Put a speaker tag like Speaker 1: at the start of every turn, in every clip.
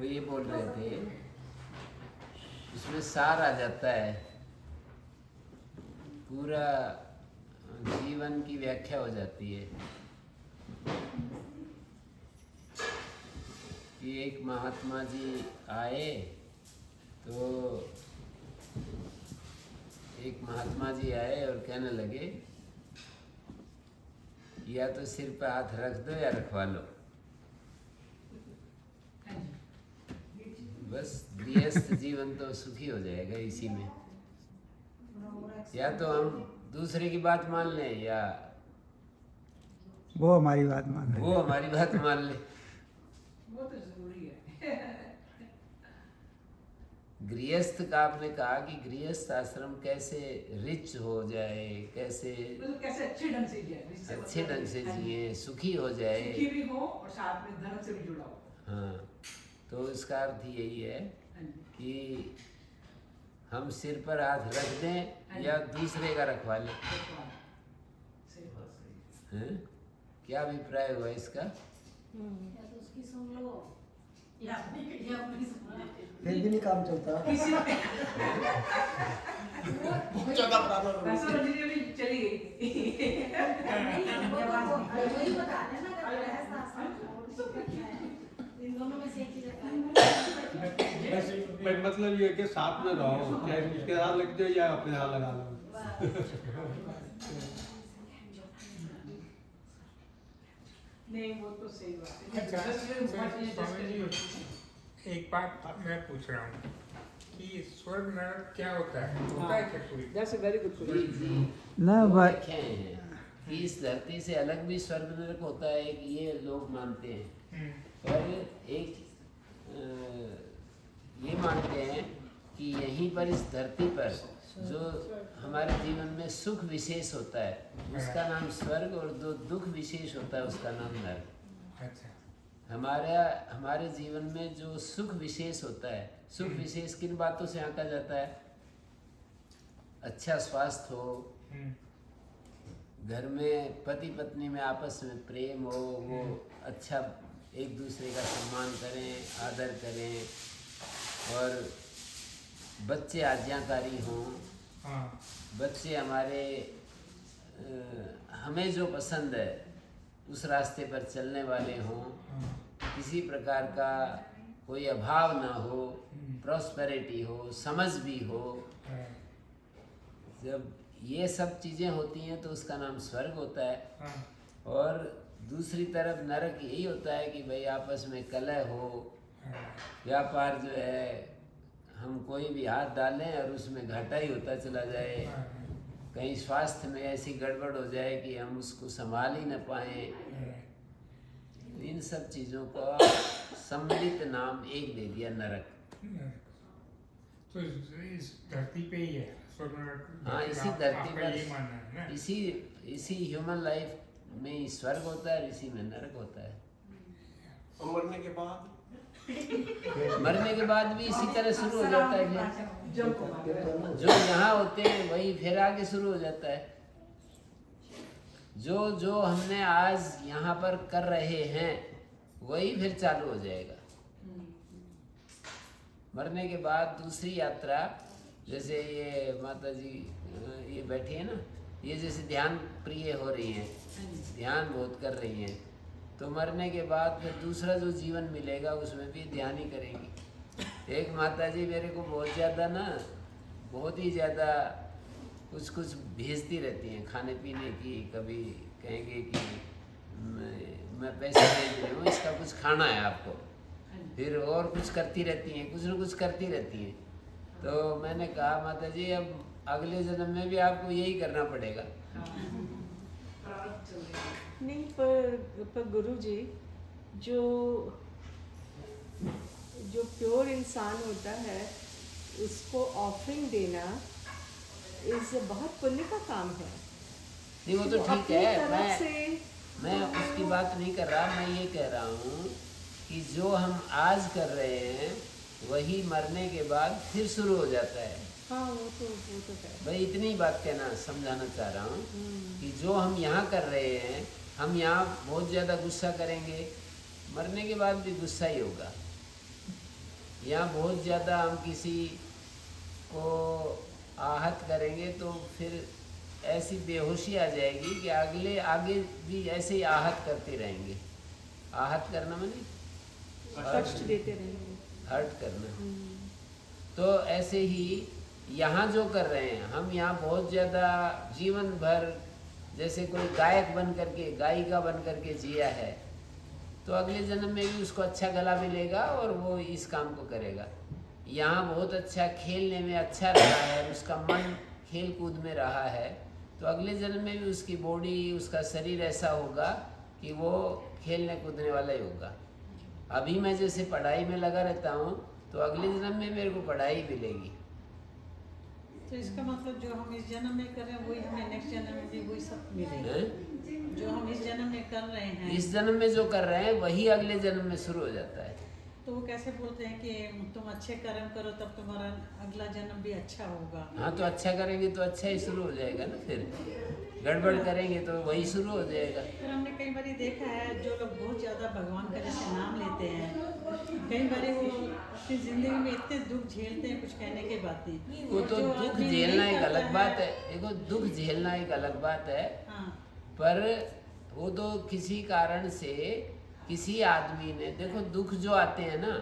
Speaker 1: वो ये बोल रहे थे, उसमें सार आ जाता है, पूरा जीवन की व्याख्या हो जाती है कि एक महात्मा जी आए तो एक महात्मा जी आए और कहने लगे या तो सिर पे हाथ रख दो या रखवा लो, बस गृहस्थ जीवन तो सुखी हो जाएगा इसी में। या तो हम दूसरे की बात मान लें या
Speaker 2: वो हमारी बात मान रहे
Speaker 1: वो हमारी बात मान ले।
Speaker 3: वो तो जरूरी है।
Speaker 1: गृहस्थ का आपने कहा कि गृहस्थ आश्रम कैसे रिच हो जाए, कैसे
Speaker 3: मतलब कैसे अच्छे ढंग से जिए,
Speaker 1: अच्छे ढंग से जिए, सुखी हो जाए,
Speaker 3: सुखी भी हो और साथ में धर्म से भी जुड़ा हो।
Speaker 1: हाँ, तो इसका अर्थ यही है कि हम सिर पर हाथ रख दें या दूसरे का रखवा लें। हैं? क्या अभिप्राय हुआ इसका?
Speaker 4: या तो उसकी सुन लो या अपनी सुन लो,
Speaker 5: फिर भी नहीं काम चलता।
Speaker 3: चली गई।
Speaker 4: वही बता रहे हैं ना, अगर गृहस्थ आश्रम इन दोनों में से एक चीज
Speaker 6: मतलब ये है कि साथ में रहो, चाहे उसके साथ लग जाओ या अपने साथ लगा लो।
Speaker 3: नहीं वो तो सही बात है।
Speaker 7: स्वामी जी, एक बात मैं पूछ रहा हूँ कि स्वर्ग नरक क्या होता है? होता है क्या कोई?
Speaker 3: That's a very good
Speaker 1: ji
Speaker 3: question.
Speaker 1: जी,
Speaker 2: ना
Speaker 1: वो
Speaker 2: भाई
Speaker 1: व्याख्याएं हैं कि इस धरती से अलग भी स्वर्ग नरक होता है, कि ये लोग मानते हैं। पर एक ये मानते हैं कि यहीं पर इस धरती पर जो हमारे जीवन में सुख विशेष होता है उसका नाम स्वर्ग, और जो दुख विशेष होता है उसका नाम नरक।
Speaker 7: अच्छा,
Speaker 1: हमारे जीवन में जो सुख विशेष होता है, सुख विशेष किन बातों से आंका जाता है? अच्छा स्वास्थ्य हो, घर में पति पत्नी में आपस में प्रेम हो, वो अच्छा एक दूसरे का सम्मान करें, आदर करें, और बच्चे आज्ञाकारी हों,
Speaker 7: हाँ,
Speaker 1: बच्चे हमारे हमें जो पसंद है उस रास्ते पर चलने वाले हों, किसी प्रकार का कोई अभाव ना हो, प्रॉस्पेरिटी हो, समझ भी हो। जब ये सब चीज़ें होती हैं तो उसका नाम स्वर्ग होता है। और दूसरी तरफ नरक यही होता है कि भाई आपस में कलह हो, व्यापार जो है हम कोई भी हाथ डालें और उसमें घाटा ही होता चला जाए, कहीं स्वास्थ्य में ऐसी गड़बड़ हो जाए कि हम उसको संभाल ही न पाएँ। इन सब चीज़ों का सम्मिलित नाम एक दे दिया, नरक।
Speaker 7: तो इस धरती पे ही है स्वर्ग नरक?
Speaker 1: हाँ, इसी
Speaker 7: आपका
Speaker 1: धरती
Speaker 7: यही मानना है
Speaker 1: पर
Speaker 7: ना?
Speaker 1: इसी ह्यूमन लाइफ में ही स्वर्ग होता है, इसी में नरक होता है।
Speaker 6: और मरने के बाद
Speaker 1: मरने के बाद भी इसी तरह शुरू हो जाता है फिर। जो यहाँ होते हैं वही फिर आगे शुरू हो जाता है। जो जो हमने आज यहाँ पर कर रहे हैं वही फिर चालू हो जाएगा। मरने के बाद दूसरी यात्रा, जैसे ये माता जी ये बैठी है ना, ये जैसे ध्यान प्रिय हो रही हैं, ध्यान बहुत कर रही हैं, तो मरने के बाद फिर दूसरा जो जीवन मिलेगा उसमें भी ध्यान ही करेंगी। एक माता जी मेरे को बहुत ज़्यादा ना, बहुत ही ज़्यादा कुछ भेजती रहती हैं खाने पीने की। कभी कहेंगे कि मैं पैसे भेज रही हूँ, इसका कुछ खाना है आपको, फिर और कुछ करती रहती हैं, कुछ न कुछ करती रहती हैं। तो मैंने कहा माता जी अब अगले जन्म में भी आपको यही करना पड़ेगा।
Speaker 8: नहीं, पर गुरु जी, जो प्योर इंसान होता है उसको ऑफरिंग देना इस बहुत पुण्य का काम है।
Speaker 1: नहीं वो तो ठीक
Speaker 8: अपनी
Speaker 1: है,
Speaker 8: तरफ
Speaker 1: मैं उसकी बात नहीं कर रहा। मैं ये कह रहा हूँ कि जो हम आज कर रहे हैं वही मरने के बाद फिर शुरू हो जाता है।
Speaker 8: हाँ, वो तो है
Speaker 1: भाई इतनी बात कहना समझाना चाह रहा हूँ कि जो हम यहाँ कर रहे हैं, हम यहाँ बहुत ज़्यादा गुस्सा करेंगे, मरने के बाद भी गुस्सा ही होगा। यहाँ बहुत ज़्यादा हम किसी को आहत करेंगे तो फिर ऐसी बेहोशी आ जाएगी कि आगे भी ऐसे ही आहत करते रहेंगे। आहत करना माने
Speaker 8: कष्ट देते रहेंगे।
Speaker 1: हर्ट करना। तो ऐसे ही यहाँ जो कर रहे हैं हम, यहाँ बहुत ज़्यादा जीवन भर जैसे कोई गायक बन करके, गायिका बन करके जिया है, तो अगले जन्म में भी उसको अच्छा गला मिलेगा और वो इस काम को करेगा। यहाँ बहुत अच्छा खेलने में अच्छा रहा है, उसका मन खेल कूद में रहा है, तो अगले जन्म में भी उसकी बॉडी, उसका शरीर ऐसा होगा कि वो खेलने कूदने वाला ही होगा। अभी मैं जैसे पढ़ाई में लगा रहता हूँ तो अगले जन्म में मेरे को पढ़ाई मिलेगी।
Speaker 3: तो इसका मतलब जो हम इस जन्म में कर रहे हैं वही हमें नेक्स्ट जन्म में भी वही सब मिलेगा।
Speaker 1: हैं?
Speaker 3: जो हम इस जन्म में कर रहे हैं
Speaker 1: इस जन्म में जो कर रहे हैं वही अगले जन्म में शुरू हो जाता है।
Speaker 3: तो वो कैसे बोलते हैं कि तुम अच्छे कर्म करो तब तुम्हारा अगला जन्म भी अच्छा होगा।
Speaker 1: हाँ, तो अच्छा करेंगे तो अच्छा ही शुरू हो जाएगा ना। फिर गड़बड़ करेंगे तो वही शुरू हो जाएगा।
Speaker 3: फिर हमने कई बार देखा है जो लोग बहुत ज़्यादा भगवान का जैसे नाम लेते हैं, कई बार वो अपनी जिंदगी में इतने दुख झेलते हैं, कुछ कहने की बात नहीं।
Speaker 1: वो तो
Speaker 3: जो
Speaker 1: दुख
Speaker 3: आदमी
Speaker 1: झेलना
Speaker 3: नहीं
Speaker 1: एक
Speaker 3: करता
Speaker 1: अलग बात है। देखो, दुख झेलना एक अलग बात है,
Speaker 3: हाँ,
Speaker 1: पर वो तो किसी कारण से किसी आदमी ने, देखो दुख जो आते हैं ना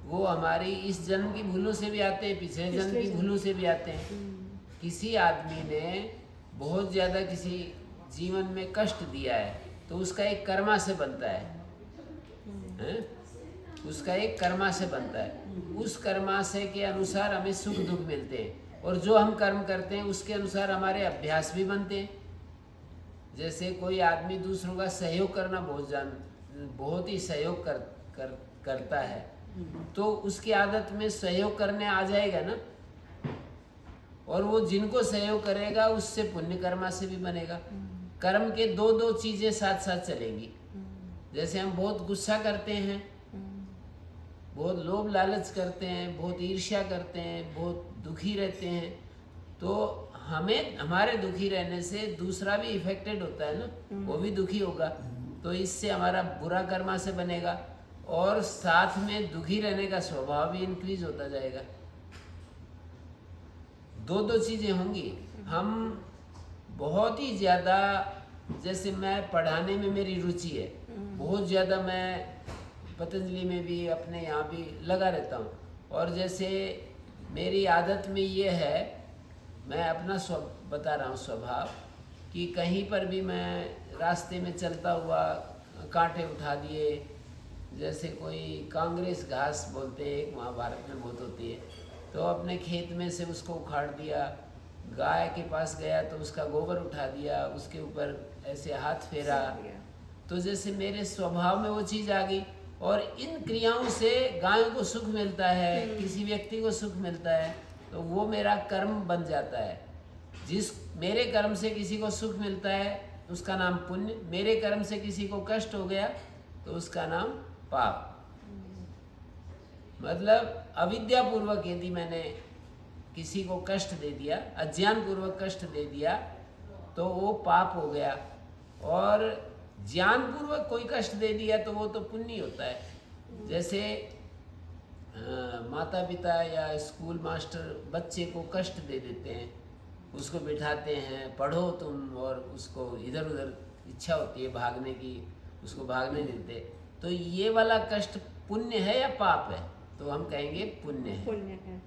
Speaker 1: वो हमारी इस जन्म की भूलों से भी आते हैं, पिछले जन्म की भूलों से भी आते हैं। किसी आदमी ने बहुत ज़्यादा किसी जीवन में कष्ट दिया है तो उसका एक कर्मा से बनता है, उसका एक कर्मा से बनता है। उस कर्मा से के अनुसार हमें सुख दुख मिलते हैं, और जो हम कर्म करते हैं उसके अनुसार हमारे अभ्यास भी बनते हैं। जैसे कोई आदमी दूसरों का सहयोग करना बहुत ही सहयोग करता है, तो उसकी आदत में सहयोग करने आ जाएगा ना, और वो जिनको सहयोग करेगा उससे पुण्य कर्मा से भी बनेगा। कर्म के दो चीजें साथ साथ चलेंगी। जैसे हम बहुत गुस्सा करते हैं, बहुत लोभ लालच करते हैं, बहुत ईर्ष्या करते हैं, बहुत दुखी रहते हैं, तो हमें हमारे दुखी रहने से दूसरा भी इफेक्टेड होता है ना, वो भी दुखी होगा, तो इससे हमारा बुरा कर्मा से बनेगा, और साथ में दुखी रहने का स्वभाव भी इंक्रीज होता जाएगा। दो चीज़ें होंगी। हम बहुत ही ज़्यादा, जैसे मैं पढ़ाने में मेरी रुचि है, बहुत ज़्यादा मैं पतंजलि में भी अपने यहाँ भी लगा रहता हूँ, और जैसे मेरी आदत में ये है, मैं अपना बता रहा हूँ स्वभाव, कि कहीं पर भी मैं रास्ते में चलता हुआ कांटे उठा दिए, जैसे कोई कांग्रेस घास बोलते हैं, एक महाभारत में बहुत होती है, तो अपने खेत में से उसको उखाड़ दिया, गाय के पास गया तो उसका गोबर उठा दिया, उसके ऊपर ऐसे हाथ फेरा, तो जैसे मेरे स्वभाव में वो चीज़ आ गई। और इन क्रियाओं से गायों को सुख मिलता है, किसी व्यक्ति को सुख मिलता है, तो वो मेरा कर्म बन जाता है। जिस मेरे कर्म से किसी को सुख मिलता है उसका नाम पुण्य, मेरे कर्म से किसी को कष्ट हो गया तो उसका नाम पाप। मतलब अविद्या पूर्वक यदि मैंने किसी को कष्ट दे दिया, अज्ञान पूर्वक कष्ट दे दिया, तो वो पाप हो गया, और ज्ञान पूर्वक कोई कष्ट दे दिया तो वो तो पुण्य होता है। जैसे माता पिता या स्कूल मास्टर बच्चे को कष्ट दे देते हैं, उसको बिठाते हैं, पढ़ो तुम, और उसको इधर उधर इच्छा होती है भागने की, उसको भागने देते, तो ये वाला कष्ट पुण्य है या पाप है? तो हम कहेंगे पुण्य है।
Speaker 8: पुण्य है।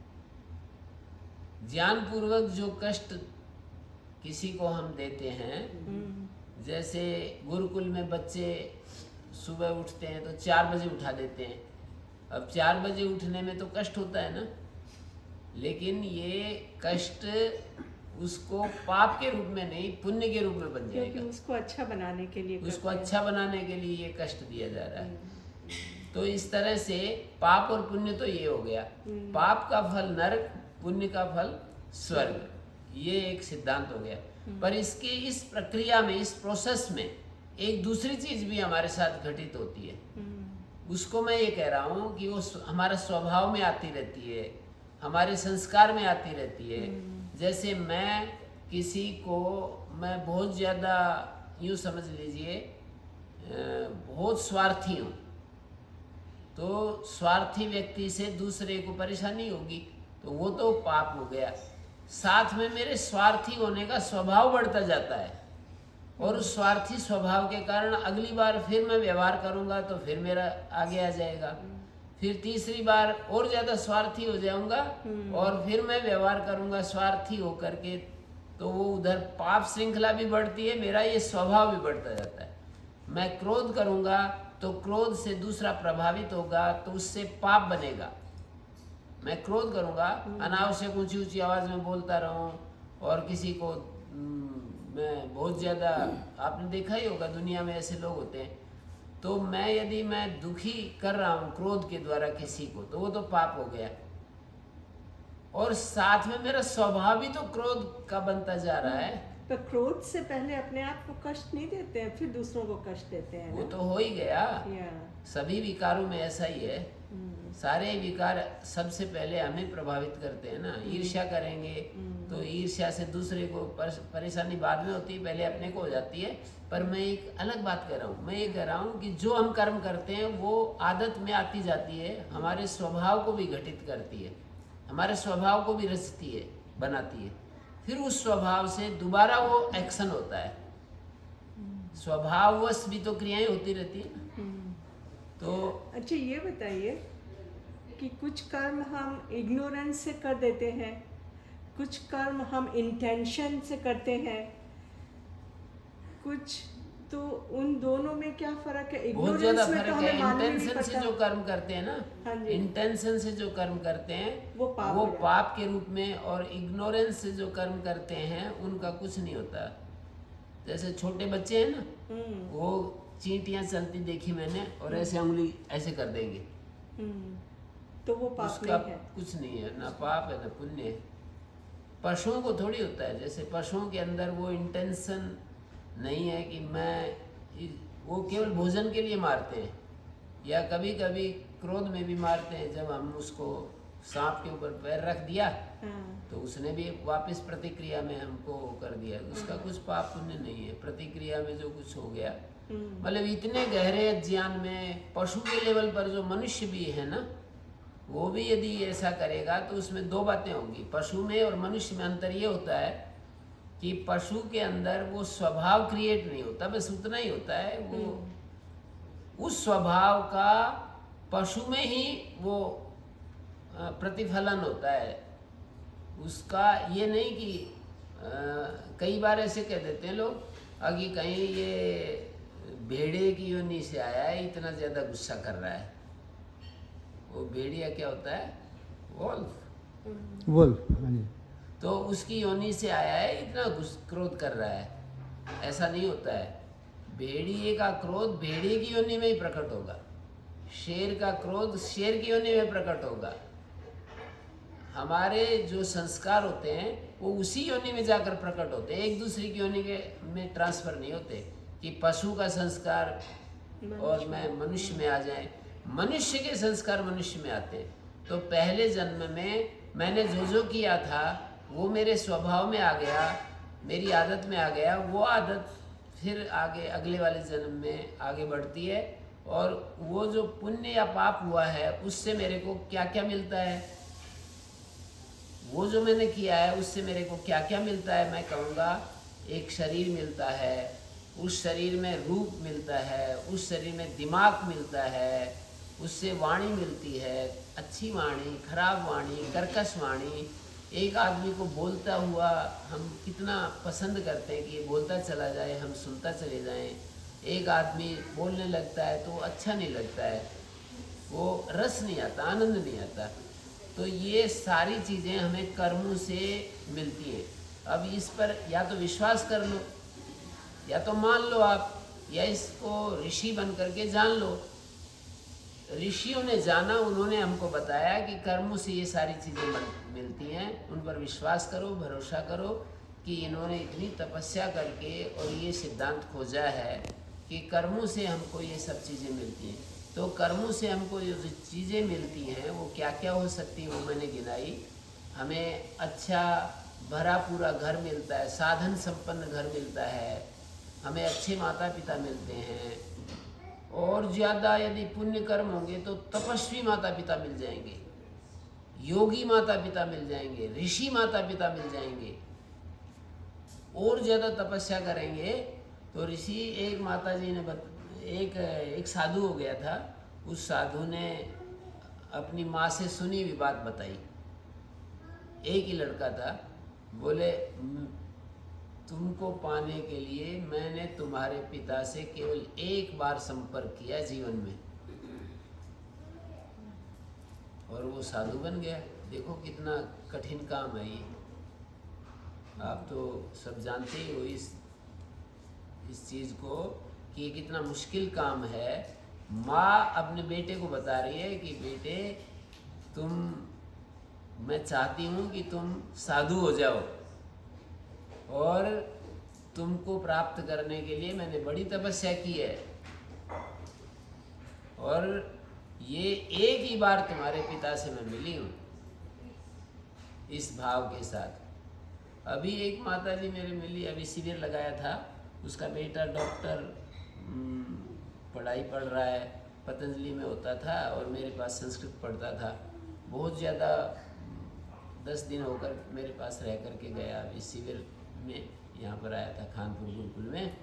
Speaker 1: ज्ञान पूर्वक जो कष्ट किसी को हम देते हैं, जैसे गुरुकुल में बच्चे सुबह उठते हैं तो 4 बजे उठा देते हैं। अब 4 बजे उठने में तो कष्ट होता है ना, लेकिन ये कष्ट उसको पाप के रूप में नहीं, पुण्य के रूप में बन
Speaker 8: क्योंकि
Speaker 1: जाएगा।
Speaker 8: उसको अच्छा बनाने के लिए
Speaker 1: उसको
Speaker 8: करते हैं।
Speaker 1: अच्छा बनाने के लिए ये कष्ट दिया जा रहा है। तो इस तरह से पाप और पुण्य तो ये हो गया, पाप का फल नरक, पुण्य का फल स्वर्ग, ये एक सिद्धांत हो गया। पर इसके इस प्रक्रिया में, इस प्रोसेस में एक दूसरी चीज भी हमारे साथ घटित होती है। उसको मैं ये कह रहा हूँ कि वो हमारे स्वभाव में आती रहती है, हमारे संस्कार में आती रहती है। जैसे मैं किसी को, मैं बहुत ज़्यादा यूँ समझ लीजिए बहुत स्वार्थी हूँ, तो स्वार्थी व्यक्ति से दूसरे को परेशानी होगी, तो वो तो पाप हो गया। साथ में मेरे स्वार्थी होने का स्वभाव बढ़ता जाता है, और उस स्वार्थी स्वभाव के कारण अगली बार फिर मैं व्यवहार करूंगा तो फिर मेरा आगे आ जाएगा, फिर तीसरी बार और ज़्यादा स्वार्थी हो जाऊंगा और फिर मैं व्यवहार करूंगा स्वार्थी होकर के, तो वो उधर पाप श्रृंखला भी बढ़ती है, मेरा ये स्वभाव भी बढ़ता जाता है। मैं क्रोध करूंगा तो क्रोध से दूसरा प्रभावित होगा, तो उससे पाप बनेगा। मैं क्रोध करूंगा, अनावश्यक ऊंची ऊंची आवाज़ में बोलता रहूं, और किसी को मैं बहुत ज़्यादा, आपने देखा ही होगा दुनिया में ऐसे लोग होते हैं, तो यदि मैं दुखी कर रहा हूँ क्रोध के द्वारा किसी को, तो वो तो पाप हो गया। और साथ में मेरा स्वभाव भी तो क्रोध का बनता जा रहा है।
Speaker 8: पर क्रोध से पहले अपने आप को कष्ट नहीं देते हैं, फिर दूसरों को कष्ट देते हैं
Speaker 1: वो
Speaker 8: ना?
Speaker 1: तो हो ही गया।
Speaker 8: या
Speaker 1: सभी विकारों में ऐसा ही है। सारे विकार सबसे पहले हमें प्रभावित करते हैं ना। ईर्ष्या करेंगे तो ईर्ष्या से दूसरे को परेशानी बाद में होती है, पहले अपने को हो जाती है। पर मैं एक अलग बात कर रहा हूँ, मैं ये कह रहा हूँ कि जो हम कर्म करते हैं वो आदत में आती जाती है, हमारे स्वभाव को भी घटित करती है, हमारे स्वभाव को भी रचती है, बनाती है। फिर उस स्वभाव से दोबारा वो एक्शन होता है। स्वभाववश भी तो क्रियाएं होती रहती है ना। तो
Speaker 8: अच्छा, ये बताइए कि कुछ कर्म हम इग्नोरेंस से कर देते हैं, कुछ कर्म हम इंटेंशन से करते हैं, कुछ, तो उन दोनों में क्या फर्क है?
Speaker 1: बहुत ज्यादा
Speaker 8: में
Speaker 1: फर्क
Speaker 8: तो
Speaker 1: है।
Speaker 8: हमें मालूम ही नहीं
Speaker 1: इंटेंशन से
Speaker 8: पड़ता।
Speaker 1: जो कर्म करते हैं ना,
Speaker 8: हाँ जी।
Speaker 1: इंटेंशन से जो कर्म करते हैं
Speaker 8: वो पाप
Speaker 1: वो
Speaker 8: हो जाता
Speaker 1: पाप के रूप में, और इग्नोरेंस से जो कर्म करते हैं उनका कुछ नहीं होता। जैसे छोटे बच्चे हैं ना, वो चींटियां चलती देखी मैंने, और ऐसे उंगली ऐसे कर देंगे,
Speaker 8: तो वो पाप
Speaker 1: उसका
Speaker 8: नहीं है।
Speaker 1: कुछ नहीं है, ना पाप है ना पुण्य है। पशुओं को थोड़ी होता है। जैसे पशुओं के अंदर वो इंटेंशन नहीं है कि वो केवल भोजन के लिए मारते हैं, या कभी कभी क्रोध में भी मारते हैं। जब हम उसको सांप के ऊपर पैर रख दिया तो उसने भी वापस प्रतिक्रिया में हमको कर दिया, उसका कुछ पाप पुण्य नहीं है। प्रतिक्रिया में जो कुछ हो गया, मतलब इतने गहरे ज्ञान में पशु के लेवल पर जो मनुष्य भी है ना, वो भी यदि ऐसा करेगा तो उसमें दो बातें होंगी। पशु में और मनुष्य में अंतर ये होता है कि पशु के अंदर वो स्वभाव क्रिएट नहीं होता, बस उतना ही होता है। वो उस स्वभाव का पशु में ही वो प्रतिफलन होता है उसका। ये नहीं कि कई बार ऐसे कह देते हैं लोग कि कहीं ये भेड़िए की योनि से आया है, इतना ज़्यादा गुस्सा कर रहा है। वो भेड़िया क्या होता है? वोल्फ।
Speaker 6: हाँ जी।
Speaker 1: तो उसकी योनि से आया है, इतना क्रोध कर रहा है। ऐसा नहीं होता है। भेड़िए का क्रोध भेड़िए की योनि में ही प्रकट होगा, शेर का क्रोध शेर की योनि में प्रकट होगा। हमारे जो संस्कार होते हैं वो उसी योनि में जाकर प्रकट होते हैं, एक दूसरे की योनि में ट्रांसफर नहीं होते कि पशु का संस्कार और मैं मनुष्य में आ जाए। मनुष्य के संस्कार मनुष्य में आते हैं। तो पहले जन्म में मैंने जो किया था वो मेरे स्वभाव में आ गया, मेरी आदत में आ गया। वो आदत फिर आगे अगले वाले जन्म में आगे बढ़ती है, और वो जो पुण्य या पाप हुआ है उससे मेरे को क्या क्या मिलता है, वो जो मैंने किया है उससे मेरे को क्या क्या मिलता है। मैं कहूँगा एक शरीर मिलता है, उस शरीर में रूप मिलता है, उस शरीर में दिमाग मिलता है, उससे वाणी मिलती है, अच्छी वाणी, खराब वाणी, कर्कश वाणी। एक आदमी को बोलता हुआ हम कितना पसंद करते हैं कि ये बोलता चला जाए, हम सुनता चले जाएं। एक आदमी बोलने लगता है तो अच्छा नहीं लगता है, वो रस नहीं आता, आनंद नहीं आता। तो ये सारी चीज़ें हमें कर्मों से मिलती हैं। अब इस पर या तो विश्वास कर लो, या तो मान लो आप, या इसको ऋषि बन करके जान लो। ऋषियों ने जाना, उन्होंने हमको बताया कि कर्मों से ये सारी चीज़ें मिलती हैं। उन पर विश्वास करो, भरोसा करो कि इन्होंने इतनी तपस्या करके और ये सिद्धांत खोजा है कि कर्मों से हमको ये सब चीज़ें मिलती हैं। तो कर्मों से हमको जो चीज़ें मिलती हैं वो क्या क्या हो सकती है, वो मैंने गिनाई। हमें अच्छा भरा पूरा घर मिलता है, साधन संपन्न घर मिलता है, हमें अच्छे माता पिता मिलते हैं, और ज़्यादा यदि पुण्य कर्म होंगे तो तपस्वी माता पिता मिल जाएंगे, योगी माता पिता मिल जाएंगे, ऋषि माता पिता मिल जाएंगे। और ज़्यादा तपस्या करेंगे तो ऋषि, एक माता जी ने एक साधु हो गया था, उस साधु ने अपनी माँ से सुनी हुई बात बताई। एक ही लड़का था, बोले तुमको पाने के लिए मैंने तुम्हारे पिता से केवल एक बार संपर्क किया जीवन में, और वो साधु बन गया। देखो कितना कठिन काम है ये। आप तो सब जानते ही हो इस चीज़ को कि ये कितना मुश्किल काम है। माँ अपने बेटे को बता रही है कि बेटे मैं चाहती हूँ कि तुम साधु हो जाओ, और तुमको प्राप्त करने के लिए मैंने बड़ी तपस्या की है, और ये एक ही बार तुम्हारे पिता से मैं मिली हूँ, इस भाव के साथ। अभी एक माता जी मेरे मिली, अभी शिविर लगाया था, उसका बेटा डॉक्टर पढ़ाई पढ़ रहा है, पतंजलि में होता था और मेरे पास संस्कृत पढ़ता था। बहुत ज़्यादा 10 दिन होकर मेरे पास रह कर के गया। अभी शिविर में यहाँ पर आया था खानपुर गुरुकुल में,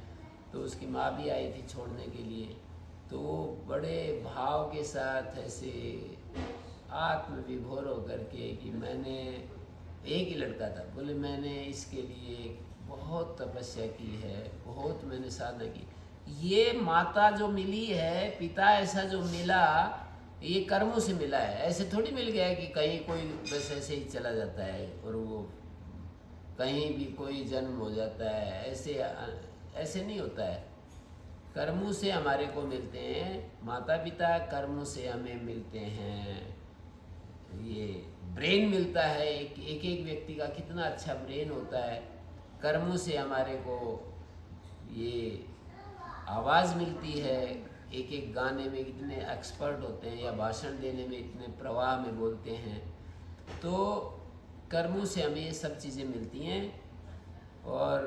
Speaker 1: तो उसकी माँ भी आई थी छोड़ने के लिए। तो वो बड़े भाव के साथ ऐसे आत्मविभोर होकर के कि मैंने, एक ही लड़का था, बोले मैंने इसके लिए बहुत तपस्या की है, बहुत मैंने साधना की। ये माता जो मिली है, पिता ऐसा जो मिला, ये कर्मों से मिला है। ऐसे थोड़ी मिल गया कि कहीं कोई बस ऐसे ही चला जाता है और वो कहीं भी कोई जन्म हो जाता है, ऐसे नहीं होता है। कर्मों से हमारे को मिलते हैं माता पिता, कर्मों से हमें मिलते हैं। ये ब्रेन मिलता है, एक व्यक्ति का कितना अच्छा ब्रेन होता है। कर्मों से हमारे को ये आवाज़ मिलती है, एक गाने में कितने एक्सपर्ट होते हैं, या भाषण देने में इतने प्रवाह में बोलते हैं। तो कर्मों से हमें ये सब चीज़ें मिलती हैं, और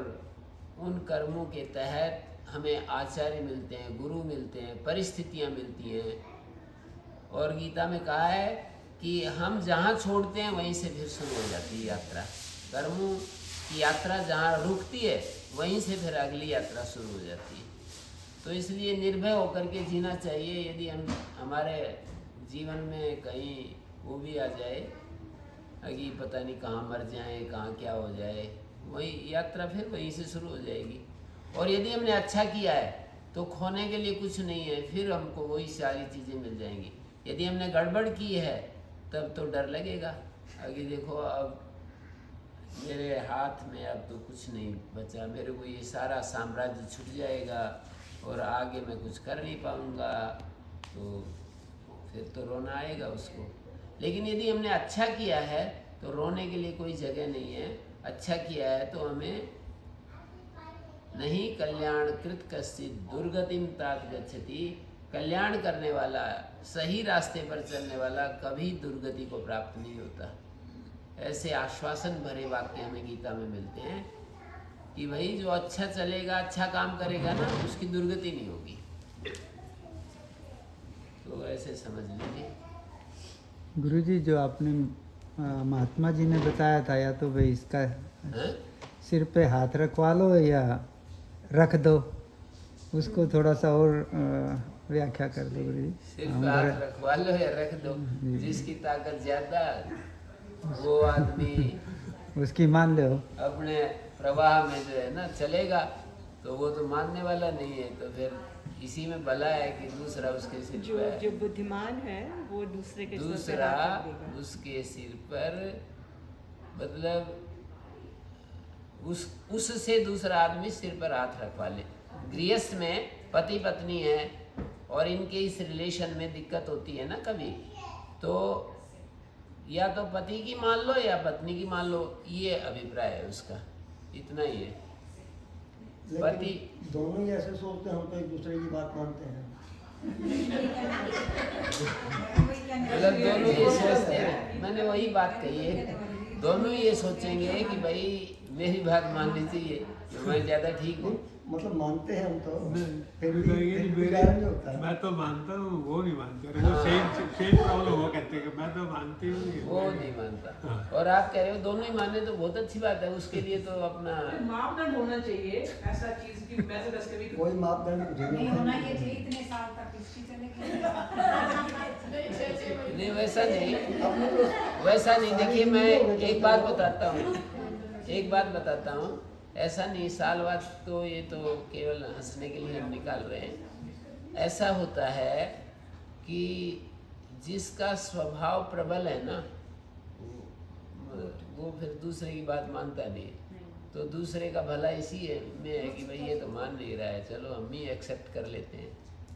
Speaker 1: उन कर्मों के तहत हमें आचार्य मिलते हैं, गुरु मिलते हैं, परिस्थितियाँ मिलती हैं। और गीता में कहा है कि हम जहाँ छोड़ते हैं वहीं से फिर शुरू हो जाती है यात्रा। कर्मों की यात्रा जहाँ रुकती है वहीं से फिर अगली यात्रा शुरू हो जाती है। तो इसलिए निर्भय होकर के जीना चाहिए। यदि हमारे जीवन में कहीं वो भी आ जाए कि पता नहीं कहाँ मर जाए, कहाँ क्या हो जाए, वही यात्रा फिर वहीं से शुरू हो जाएगी। और यदि हमने अच्छा किया है तो खोने के लिए कुछ नहीं है, फिर हमको वही सारी चीज़ें मिल जाएंगी। यदि हमने गड़बड़ की है तब तो डर लगेगा। आगे देखो, अब मेरे हाथ में अब तो कुछ नहीं बचा, मेरे को ये सारा साम्राज्य छूट जाएगा और आगे मैं कुछ कर नहीं पाऊँगा, तो फिर तो रोना आएगा उसको। लेकिन यदि हमने अच्छा किया है तो रोने के लिए कोई जगह नहीं है। अच्छा किया है तो हमें नहीं कल्याण कृत कश्चित दुर्गतिम तात गच्छति। कल्याण करने वाला, सही रास्ते पर चलने वाला कभी दुर्गति को प्राप्त नहीं होता। ऐसे आश्वासन भरे वाक्य हमें गीता में मिलते हैं कि भाई जो अच्छा चलेगा, अच्छा काम करेगा ना, उसकी दुर्गति नहीं होगी। तो ऐसे समझ लीजिए।
Speaker 2: गुरुजी, जो आपने महात्मा जी ने बताया था, या तो भाई इसका सिर पे हाथ रखवा लो या रख दो, उसको थोड़ा सा और व्याख्या कर दो गुरुजी।
Speaker 1: सिर पे हाथ रखवा लो या रख दो, जिसकी ताकत ज्यादा वो आदमी
Speaker 2: उसकी मान लो।
Speaker 1: अपने प्रवाह में जो है ना चलेगा, तो वो तो मानने वाला नहीं है। तो फिर इसी में भला है कि दूसरा उसके सिर पर,
Speaker 8: जो बुद्धिमान है वो दूसरे के
Speaker 1: दूसरा उसके सिर पर, मतलब उससे दूसरा आदमी सिर पर हाथ रखवा ले। गृहस्थ में पति पत्नी है और इनके इस रिलेशन में दिक्कत होती है ना कभी, तो या तो पति की मान लो या पत्नी की मान लो, ये अभिप्राय है उसका, इतना ही है। पति
Speaker 5: दोनों ही ऐसे सोचते हैं, हम तो एक दूसरे की बात मानते हैं।
Speaker 1: मतलब दोनों ये सोचते हैं, मैंने वही बात कही है, दोनों ये सोचेंगे कि भाई मेरी बात माननी चाहिए, मैं ज़्यादा ठीक हूँ।
Speaker 5: मतलब मानते हैं हम तो फिर
Speaker 6: नहीं,
Speaker 5: भी
Speaker 6: कहेंगे
Speaker 5: फिर
Speaker 6: कि
Speaker 5: गुजारा नहीं होता
Speaker 6: मैं तो मानता हूँ, वो नहीं मानते। और वो सेम प्रॉब्लम वो कहते हैं कि मैं तो मानती हूँ नहीं।
Speaker 1: वो नहीं मानता। और आप कह रहे हो दोनों ही माने तो बहुत अच्छी बात है, उसके लिए तो अपना
Speaker 3: मापदंड होना चाहिए ऐसा चीज की मैं तो कभी
Speaker 5: कोई मापदंड मुझे
Speaker 4: नहीं
Speaker 5: नहीं
Speaker 4: होना
Speaker 5: मानते।
Speaker 4: ये चाहिए इतने साल तक हिस्ट्री चले
Speaker 1: नहीं वैसा नहीं,
Speaker 5: अपने तो
Speaker 1: वैसा नहीं। देखिए मैं
Speaker 5: सारे
Speaker 1: एक बात बताता हूँ, एक बात बताता हूँ, ऐसा नहीं साल बाद तो ये तो केवल हंसने के लिए हम निकाल रहे हैं। ऐसा होता है कि जिसका स्वभाव प्रबल है ना वो फिर दूसरे की बात मानता नहीं, तो दूसरे का भला इसी में है कि भाई ये तो मान नहीं रहा है, चलो हम ही एक्सेप्ट कर लेते हैं।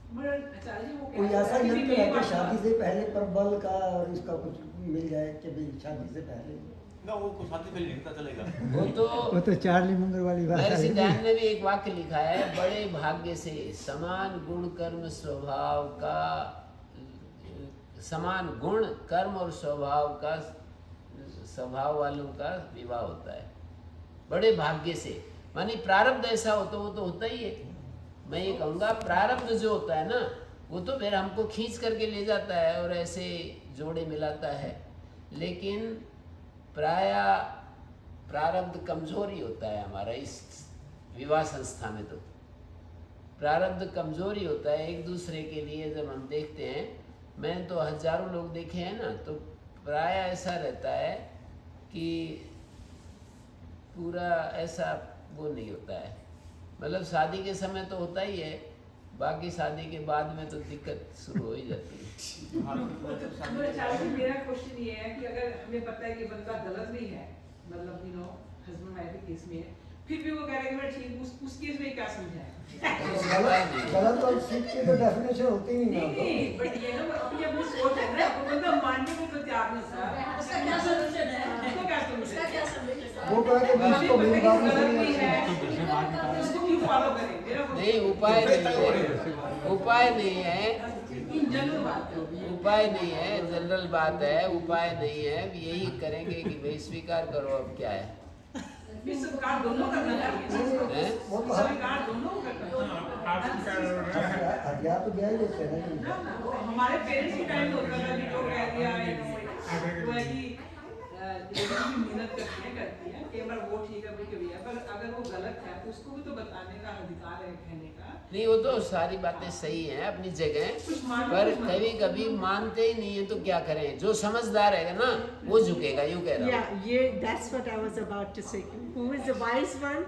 Speaker 5: कोई ऐसा यंत्र है कि शादी से पहले प्रबल का और इसका कुछ मिल जाए कि भाई शादी से पहले
Speaker 9: ना वो कुछ शादी पहले नहीं पता चलेगा।
Speaker 1: वो तो
Speaker 2: चार्ली मंगर वाली बात
Speaker 1: महर्षि
Speaker 2: है।
Speaker 1: दयानंद ने भी एक वाक्य लिखा है, बड़े भाग्य से समान गुण कर्म स्वभाव का, समान गुण कर्म और स्वभाव का, स्वभाव वालों का विवाह होता है। बड़े भाग्य से मानी प्रारब्ध ऐसा हो तो वो तो होता ही है। मैं ये कहूँगा प्रारब्ध जो होता है ना वो तो फिर हमको खींच करके ले जाता है और ऐसे जोड़े मिलाता है, लेकिन प्रायः प्रारब्ध कमजोर ही होता है हमारा इस विवाह संस्था में। तो प्रारब्ध कमजोर ही होता है एक दूसरे के लिए। जब हम देखते हैं, मैंने तो हजारों लोग देखे हैं ना, तो प्रायः ऐसा रहता है कि पूरा ऐसा वो नहीं होता है। मतलब शादी के समय तो होता ही है, बाकी शादी के बाद में तो दिक्कत शुरू हो ही जाती है।
Speaker 3: मेरा क्वेश्चन ये है कि अगर हमें पता है कि बंदा गलत नहीं है, मतलब यू नो हस्बैंड वाइफ के केस में, फिर भी वो कह रहे हैं कि मैं ठीक, उस केस में क्या समझाए?
Speaker 5: गलत और ठीक की तो डेफिनेशन होती ही नहीं
Speaker 3: नहीं,
Speaker 5: ना।
Speaker 3: बट ये ना अपनी अपनी सोच है ना, वो बंदा मानने को तो तैयार नहीं था।
Speaker 4: उसका क्या सॉल्यूशन है?
Speaker 3: उसका क्या solution है?
Speaker 4: क्या सॉल्यूशन
Speaker 5: वो कहे कि
Speaker 3: हमें
Speaker 5: इसको
Speaker 3: पता है
Speaker 5: मेरी
Speaker 3: कि
Speaker 5: बात
Speaker 3: गलत
Speaker 5: नहीं
Speaker 3: नहीं
Speaker 5: है।
Speaker 3: है, उसको क्यों फॉलो करें? मेरा
Speaker 1: नहीं, उपाय नहीं है, उपाय नहीं है,
Speaker 3: इन जनरल बात है।
Speaker 1: उपाय नहीं है, जनरल बात है, उपाय नहीं है। यही करेंगे कि भाई स्वीकार करो, अब क्या है।
Speaker 3: फिर स्वीकार दोनों करना चाहिए,
Speaker 1: हैं?
Speaker 5: वो तो हर
Speaker 3: स्वीकार दोनों करना
Speaker 7: आप क्या कर रहे हैं?
Speaker 5: हथियार तो गया ही देते हैं ना।
Speaker 3: चाहिए। वो हमारे पेरेंट्स के टाइम में होता था कि जो कह दिया वो है कि मेहनत करती है कई बार वो ठीक है कभी है, पर अगर वो गलत है तो उसको भी तो बताने का अधिकार है, कहने का।
Speaker 1: नहीं, वो तो सारी बातें सही हैं अपनी जगह, पर कभी कभी मानते ही नहीं है तो क्या करें। जो समझदार है ना वो झुकेगा, यूं कह रहा हूँ।
Speaker 8: Yeah, that's what I was about to say. Who is the wise one?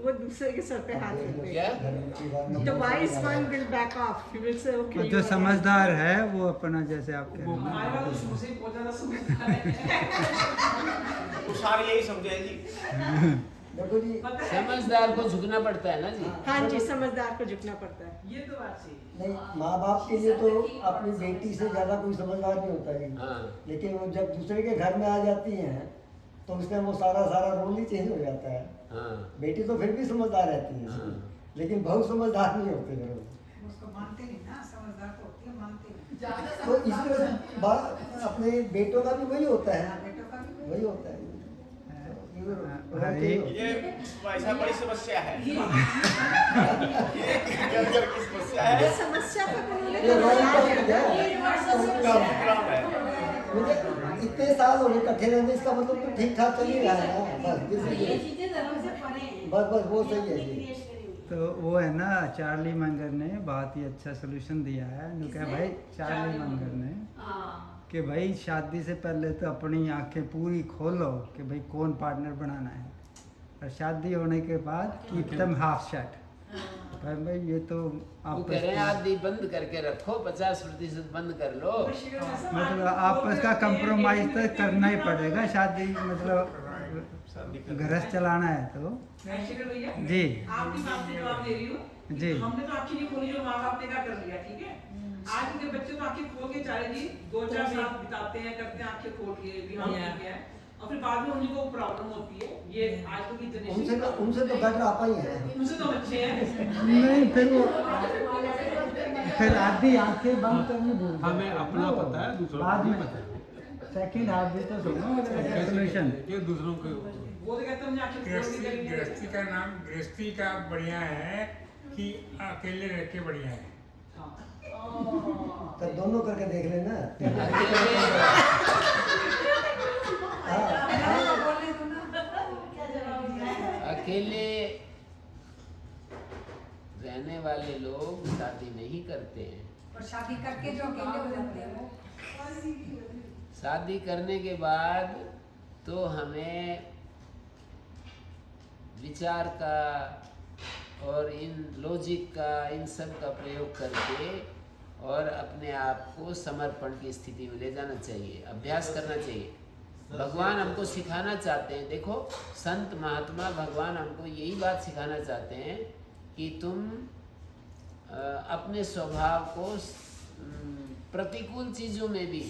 Speaker 8: वो दूसरे के सर पे हाथ रख देगा।
Speaker 1: क्या?
Speaker 8: The wise one will back off. He will say, okay.
Speaker 2: जो समझदार है वो अपना, जैसे आप कह रहे हैं,
Speaker 3: हमारे वाला तो मुझे बहुत ज्यादा समझदार है।
Speaker 9: वो सारे यही समझे हैं जी।
Speaker 5: देखो जी,
Speaker 1: समझदार को झुकना पड़ता है ना जी।
Speaker 8: हाँ जी, समझदार को झुकना पड़ता है।
Speaker 3: ये तो बात सही है।
Speaker 5: नहीं, माँ बाप के लिए तो अपनी बेटी से ज्यादा कोई समझदार नहीं होता है।
Speaker 1: हाँ।
Speaker 5: लेकिन वो जब दूसरे के घर में आ जाती हैं तो उसमें वो सारा रोल ही चेंज हो जाता है।
Speaker 1: हाँ।
Speaker 5: बेटी तो फिर भी समझदार रहती है,
Speaker 1: हाँ।
Speaker 5: लेकिन बहुत समझदार नहीं होते फिर वो।
Speaker 4: उसको मानते नहीं ना, समझदार तो होती है, मानते नहीं।
Speaker 5: तो इसलिए अपने बेटों का भी वही होता है,
Speaker 4: बेटों का भी
Speaker 5: वही होता है।
Speaker 2: हरे
Speaker 9: ये ऐसा बड़ी समस्या है। ये घर की समस्या है।
Speaker 8: ये समस्या का कोई
Speaker 5: ये रोल
Speaker 9: काम है।
Speaker 5: मुझे इतने साल हो गए इकट्ठे रहने, इसका मतलब तो ठीक ठाक चल ही रहा है ना। बस
Speaker 4: ये
Speaker 5: इसीलिए
Speaker 4: चीजें धर्म से परे हैं।
Speaker 5: बस वो सही है जी।
Speaker 2: तो वो है ना, चार्ली मंगर ने बहुत ही अच्छा सोल्यूशन दिया है। नु क्या भाई, चार्ली मंगर ने
Speaker 4: हाँ।
Speaker 2: कि भाई शादी से पहले तो अपनी आंखें पूरी खोलो कि भाई कौन पार्टनर बनाना है, और शादी होने के बाद कीप देम हाफ शट। भाई ये तो
Speaker 1: वो कह रहे हैं आदि बंद करके रखो, 50% बंद कर लो।
Speaker 2: मतलब आपस का कंप्रोमाइज तो करना ही पड़ेगा। शादी मतलब घर चलाना है तो
Speaker 3: शिखर भैया,
Speaker 2: जी
Speaker 3: आपकी बात से जवाब दे रही हूँ।
Speaker 2: जी।
Speaker 3: हमने तो आंखें नहीं खोली, जो माँ बाप ने क्या कर लिया, ठीक है। आज के बच्चे तो आंखें खोल के चाहे जी 2-4 साल बिताते हैं, करते हैं आंखें खोल के भी, हम ठीक है, और फिर बाद में उनको प्रॉब्लम होती है। ये आजकल की जनरेशन,
Speaker 5: उनसे तो बेटर आप ही है।
Speaker 3: उनसे तो अच्छे हैं।
Speaker 2: नहीं, फिर वो फिर आधी आंखें बंद करनी भूल गए।
Speaker 6: हमें अपना पता है, दूसरों को
Speaker 2: बाद
Speaker 6: नहीं
Speaker 2: में
Speaker 6: पता है।
Speaker 2: सेकंड हाफ भी तो सुनो सोल्यूशन।
Speaker 6: ये दूसरों को
Speaker 3: वो तो कहते हैं मुझे आखिर छोड़ दी गई
Speaker 7: गृहस्थी का नाम गृहस्थी का बढ़िया है कि अकेले रह के बढ़िया है?
Speaker 5: तो दोनों करके देख लेना।
Speaker 1: अकेले रहने वाले लोग शादी नहीं करते हैं।
Speaker 4: और शादी करके जो अकेले हो जाते हैं वो
Speaker 1: शादी करने के बाद तो हमें विचार का और इन लॉजिक का, इन सब का प्रयोग करके और अपने आप को समर्पण की स्थिति में ले जाना चाहिए, अभ्यास करना चाहिए। भगवान हमको सिखाना चाहते हैं, देखो संत महात्मा भगवान हमको यही बात सिखाना चाहते हैं कि तुम अपने स्वभाव को प्रतिकूल चीज़ों में भी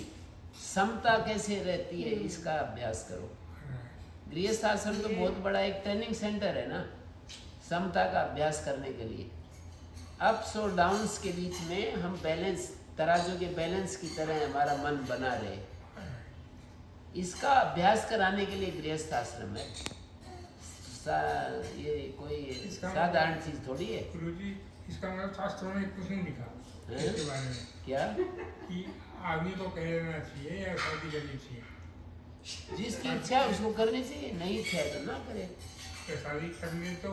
Speaker 1: समता कैसे रहती है इसका अभ्यास करो। गृहस्थ आश्रम तो बहुत बड़ा एक ट्रेनिंग सेंटर है ना, समता का अभ्यास करने के लिए। अप्स और डाउन्स के बीच में हम बैलेंस, तराजू के बैलेंस की तरह हमारा मन बना रहे, इसका अभ्यास कराने के लिए गृहस्थ आश्रम है। ये कोई साधारण चीज थोड़ी है।
Speaker 7: गुरुजी, इसका मतलब शास्त्रों में कुछ नहीं लिखा इसके बारे में।
Speaker 1: क्या?
Speaker 7: कि आदमी को कह देना चाहिए या शादी करनी चाहिए?
Speaker 1: जिसकी इच्छा है उसको करनी चाहिए, नहीं इच्छा है तो ना करे।
Speaker 7: शादी करनी तो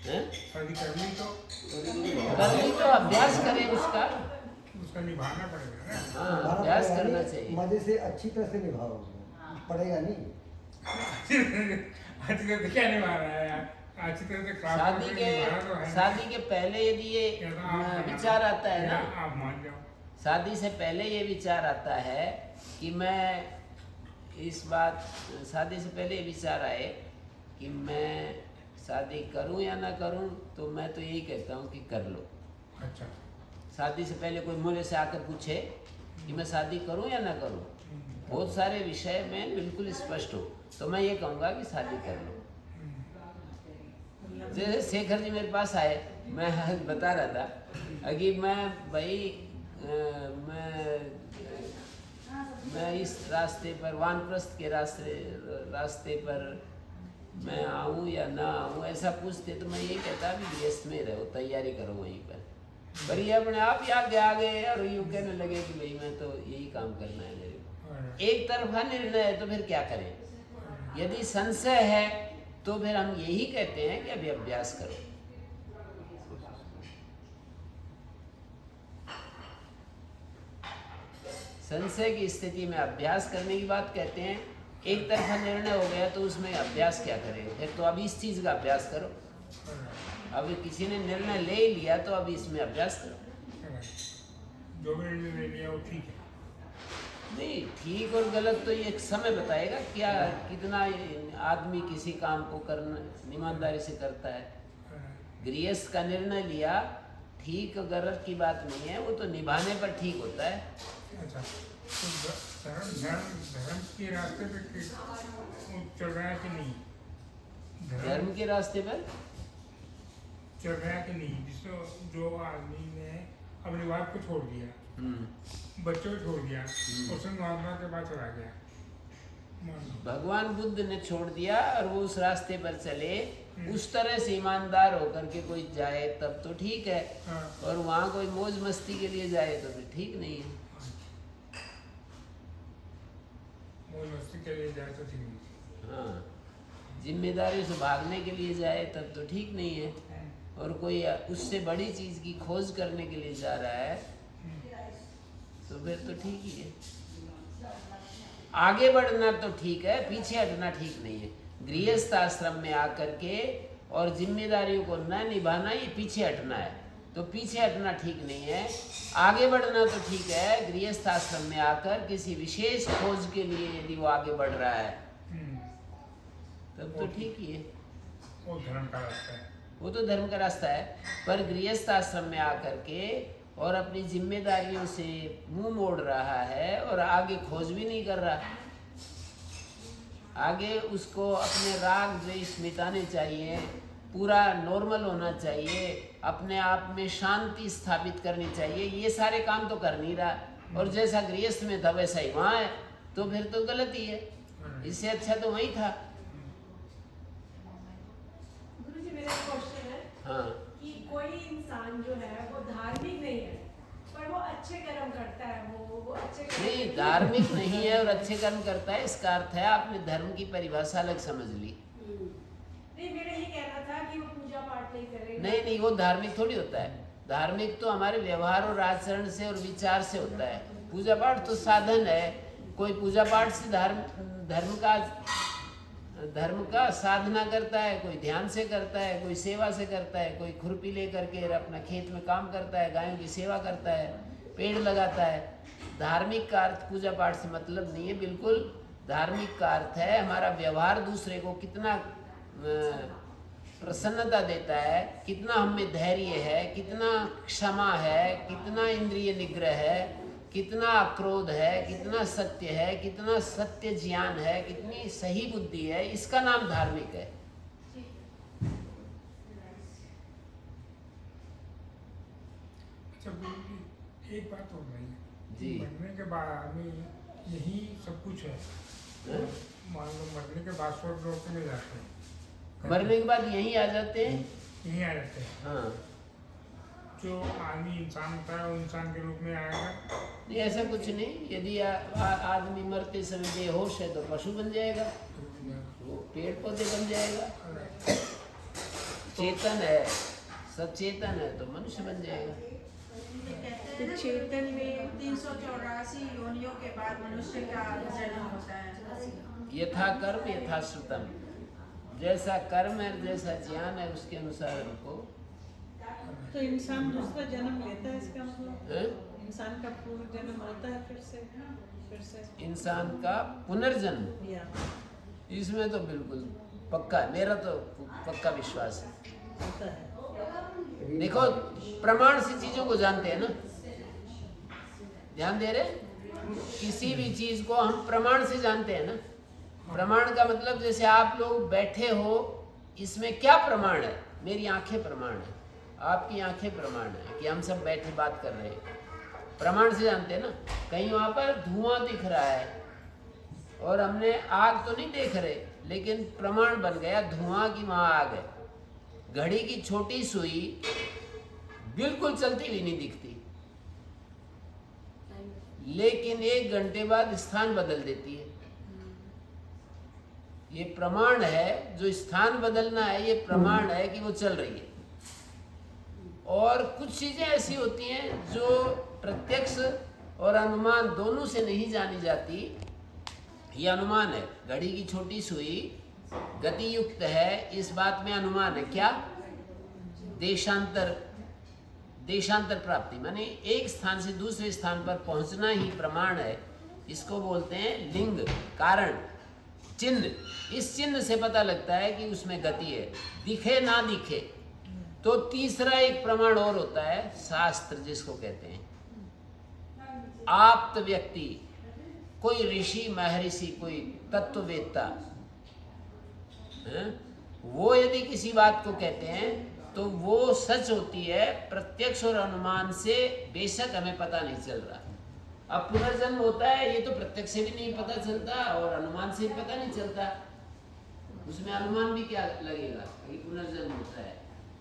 Speaker 7: शादी करनी तो
Speaker 1: अभ्यास करें उसका
Speaker 7: निभाना पड़ेगा ना।
Speaker 1: हाँ, अभ्यास करना चाहिए।
Speaker 5: मजे से अच्छी तरह से निभाओ, पड़ेगा नहीं।
Speaker 7: अच्छी तरह से क्या निभा रहा है यार? अच्छी तरह से
Speaker 1: शादी के पहले यदि ये विचार आता है ना,
Speaker 7: आप मान जाओ,
Speaker 1: शादी से पहले ये विचार आता है कि मैं इस बात, शादी से पहले ये विचार आए कि मैं शादी करूं या ना करूं, तो मैं तो यही कहता हूं कि कर लो।
Speaker 7: अच्छा,
Speaker 1: शादी से पहले कोई मुझे से आकर पूछे कि मैं शादी करूं या ना करूं, बहुत सारे विषय में बिल्कुल स्पष्ट हो, तो मैं ये कहूँगा कि शादी कर लो। जैसे शेखर जी मेरे पास आए, मैं बता रहा था कि मैं इस रास्ते पर, वानप्रस्थ के रास्ते पर मैं आऊँ या ना आऊँ, ऐसा पूछते तो मैं ये कहता भी गृहस्थ में रहो, तैयारी करो वहीं पर ये अपने आप ही आगे और यूँ कहने लगे कि भाई मैं तो यही काम करना है मेरे को। एक तरफा निर्णय है तो फिर क्या करें? यदि संशय है तो फिर हम यही कहते हैं कि अभी अभ्यास करो। संशय की स्थिति में अभ्यास करने की बात कहते हैं। एक तरफा निर्णय हो गया तो उसमें अभ्यास क्या करें? फिर तो अभी इस चीज का अभ्यास करो। अभी किसी ने निर्णय ले ही लिया तो अभी इसमें अभ्यास करो।
Speaker 7: जो भी निर्णय ले लिया वो ठीक है।
Speaker 1: नहीं, ठीक और गलत तो ये समय बताएगा, क्या कितना आदमी किसी काम को करना ईमानदारी से करता है। गृहस्थ का निर्णय लिया, ठीक और गलत की बात नहीं है, वो तो निभाने पर ठीक होता है।
Speaker 7: अच्छा, तो धर्म के रास्ते पे चल रहा है कि नहीं?
Speaker 1: धर्म के रास्ते पर
Speaker 7: चल रहा है कि नहीं? जो आदमी ने अपनी वाइफ को छोड़ दिया, बच्चों को छोड़ दिया, उसने महात्मा के पास चला गया,
Speaker 1: भगवान बुद्ध ने छोड़ दिया और वो उस रास्ते पर चले, उस तरह से ईमानदार होकर के कोई जाए तब तो ठीक है। और वहाँ कोई मौज मस्ती के लिए जाए तो फिर ठीक नहीं है।
Speaker 7: मौज मस्ती के लिए जाए तो ठीक नहीं।
Speaker 1: हाँ, जिम्मेदारी से भागने के लिए जाए तब तो ठीक नहीं है। और कोई उससे बड़ी चीज की खोज करने के लिए जा रहा है तो फिर तो ठीक ही है। आगे बढ़ना तो ठीक है, पीछे हटना ठीक नहीं है। गृहस्थ आश्रम में आकर के और जिम्मेदारियों को न निभाना, ये पीछे हटना है। तो पीछे हटना ठीक नहीं है, आगे बढ़ना तो ठीक है। गृहस्थ आश्रम में आकर किसी विशेष खोज के लिए यदि वो आगे बढ़ रहा है तब तो ठीक ही है।
Speaker 7: वो धर्म का रास्ता है,
Speaker 1: वो तो धर्म का रास्ता है। पर गृहस्थ आश्रम में आकर के और अपनी जिम्मेदारियों से मुंह मोड़ रहा है और आगे खोज भी नहीं कर रहा। आगे उसको अपने राग द्वेष मिटाने चाहिए, पूरा नॉर्मल होना चाहिए, अपने आप में शांति स्थापित करनी चाहिए। ये सारे काम तो कर नहीं रहा और जैसा गृहस्थ में था वैसा ही वहाँ है, तो फिर तो गलत ही है। इससे अच्छा तो वही था।
Speaker 4: मेरा क्वेश्चन है
Speaker 1: हाँ
Speaker 4: कि कोई इंसान जो है वो धार्मिक नहीं है पर वो अच्छे कर्म करता है, वो अच्छे कर्म
Speaker 1: नहीं, धार्मिक नहीं है और अच्छे कर्म करता है, इसका अर्थ है आपने धर्म की परिभाषा अलग समझ ली।
Speaker 4: नहीं, मेरा ये कहना था कि वो पूजा पाठ नहीं करेगा।
Speaker 1: नहीं, वो धार्मिक थोड़ी होता है। धार्मिक तो हमारे व्यवहार और आचरण से और विचार से होता है। पूजा पाठ तो साधन है। कोई पूजा पाठ से धर्म का साधना करता है, कोई ध्यान से करता है, कोई सेवा से करता है, कोई खुरपी लेकर के अपना खेत में काम करता है, गायों की सेवा करता है, पेड़ लगाता है। धार्मिक का अर्थ पूजा पाठ से मतलब नहीं है बिल्कुल। धार्मिक का अर्थ है हमारा व्यवहार दूसरे को कितना प्रसन्नता देता है, कितना हम में धैर्य है, कितना क्षमा है, कितना इंद्रिय निग्रह है, कितना क्रोध है, कितना सत्य है, कितना सत्य ज्ञान है, कितनी सही बुद्धि है, इसका नाम धार्मिक है।
Speaker 7: अच्छा गुरु जी, एक बात हो रही है
Speaker 1: जी।
Speaker 7: मरने के बाद आदमी यही सब कुछ है, मान लो मरने के बाद स्वर्ग लोक में जाते हैं,
Speaker 1: मरने के बाद यहीं आ जाते हैं।
Speaker 7: यहीं आ जाते हैं।
Speaker 1: हाँ,
Speaker 7: जो आदमी इंसान होता है वो इंसान के रूप में आएगा।
Speaker 1: नहीं ऐसा कुछ नहीं। यदि आदमी मरते समय बेहोश है तो पशु बन जाएगा, वो पेड़ पौधे बन जाएगा। चेतन है, सचेतन है तो मनुष्य बन जाएगा।
Speaker 8: तो चेतन में
Speaker 10: 384 योनियों के बाद मनुष्य का जन्म होता है।
Speaker 1: यथा कर्म यथा श्रुतम, जैसा कर्म है जैसा ज्ञान है उसके अनुसार हमको।
Speaker 3: तो इंसान दूसरा जन्म लेता है, इसका मतलब
Speaker 1: हैं?
Speaker 3: इंसान का पूर्व जन्म होता है फिर से
Speaker 1: इंसान का पुनर्जन्म,
Speaker 3: या
Speaker 1: इसमें तो बिल्कुल पक्का, मेरा तो पक्का विश्वास है।
Speaker 3: होता है।
Speaker 1: देखो प्रमाण से चीजों को जानते हैं ना, ध्यान दे रहे? किसी भी चीज को हम प्रमाण से जानते हैं ना। प्रमाण का मतलब जैसे आप लोग बैठे हो, इसमें क्या प्रमाण है? मेरी आंखें प्रमाण है, आपकी आंखें प्रमाण है कि हम सब बैठे बात कर रहे हैं। प्रमाण से जानते हैं ना। कहीं वहां पर धुआं दिख रहा है और हमने आग तो नहीं देख रहे, लेकिन प्रमाण बन गया धुआं की वहां आग है। घड़ी की छोटी सुई बिल्कुल चलती हुई नहीं दिखती, लेकिन 1 घंटे बाद स्थान बदल देती है। ये प्रमाण है, जो स्थान बदलना है ये प्रमाण है कि वो चल रही है। और कुछ चीजें ऐसी होती हैं जो प्रत्यक्ष और अनुमान दोनों से नहीं जानी जाती। ये अनुमान है। घड़ी की छोटी सुई गति युक्त है, इस बात में अनुमान है। क्या? देशांतर प्राप्ति, माने एक स्थान से दूसरे स्थान पर पहुंचना ही प्रमाण है। इसको बोलते हैं लिंग, कारण, चिन्ह। इस चिन्ह से पता लगता है कि उसमें गति है, दिखे ना दिखे। तो तीसरा एक प्रमाण और होता है, शास्त्र जिसको कहते हैं। आप्त व्यक्ति, कोई ऋषि महर्षि, कोई तत्ववेत्ता, वो यदि किसी बात को कहते हैं तो वो सच होती है। प्रत्यक्ष और अनुमान से बेशक हमें पता नहीं चल रहा। अब पुनर्जन्म होता है, ये तो प्रत्यक्ष से भी नहीं पता चलता और अनुमान से भी पता नहीं चलता। उसमें अनुमान भी क्या लगेगा कि पुनर्जन्म होता है।